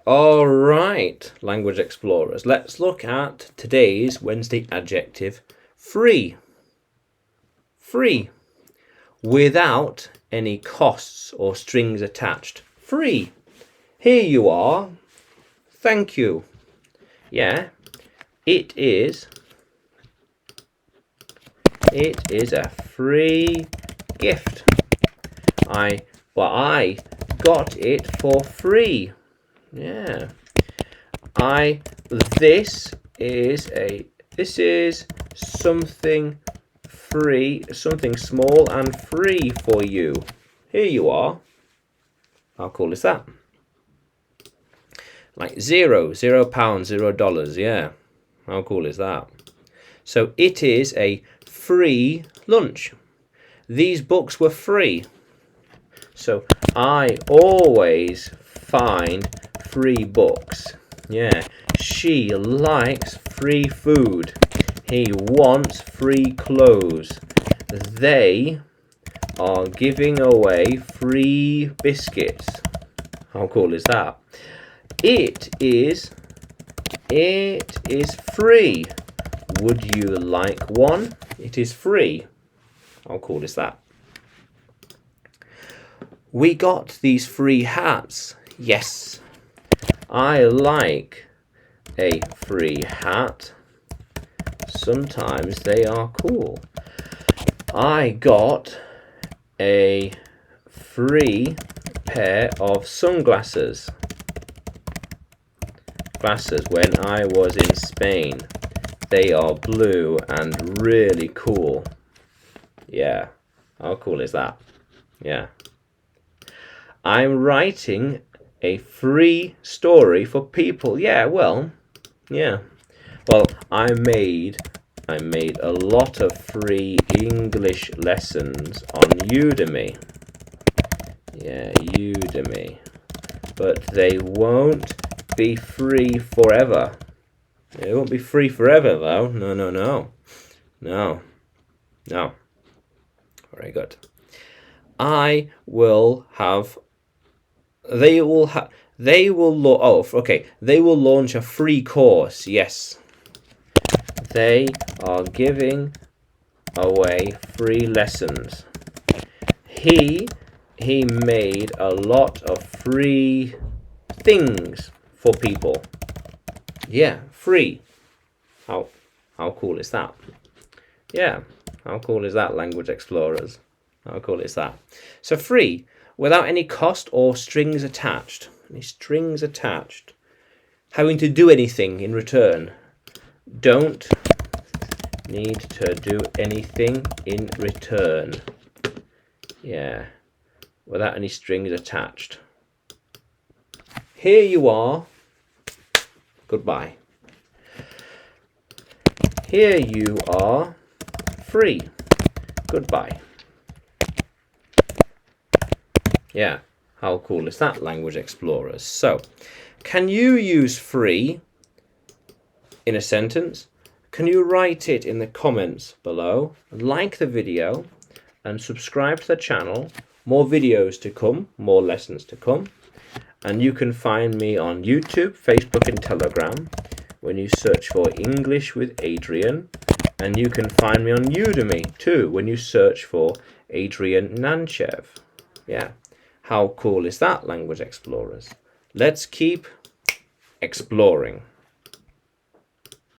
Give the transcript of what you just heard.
All right, language explorers. Let's look at today's Wednesday adjective, free. Free. Without any costs or strings attached. Free. Here you are. Thank you. Yeah, it is a free gift. I got it for free. Yeah. This is something free, something small and free for you. Here you are. How cool is that? Like £0, $0, yeah. How cool is that? So it is a free lunch. These books were free. So I always find free books. Yeah. She likes free food. He wants free clothes. They are giving away free biscuits. How cool is that? It is free. Would you like one? It is free. How cool is that? We got these free hats. Yes. I like a free hat. Sometimes they are cool. I got a free pair of sunglasses. Glasses when I was in Spain. They are blue and really cool. Yeah. How cool is that? Yeah. I'm writing a free story for people. Yeah, well, yeah. Well, I made a lot of free English lessons on Udemy. Yeah, Udemy. But they won't be free forever. They won't be free forever, though. No. Very good. They will launch a free course. Yes. They are giving away free lessons. He made a lot of free things for people. Yeah, free. How cool is that? Yeah, how cool is that, language explorers? How cool is that? So free, without any cost or strings attached. Any strings attached. Having to do anything in return. Don't need to do anything in return. Yeah, without any strings attached. Here you are. Goodbye. Here you are. Free. Goodbye. Yeah, how cool is that, language explorers? So, can you use free in a sentence? Can you write it in the comments below? Like the video and subscribe to the channel. More videos to come, more lessons to come. And you can find me on YouTube, Facebook and Telegram when you search for English with Adrian. And you can find me on Udemy too when you search for Adrian Nanchev. Yeah, how cool is that, language explorers? Let's keep exploring.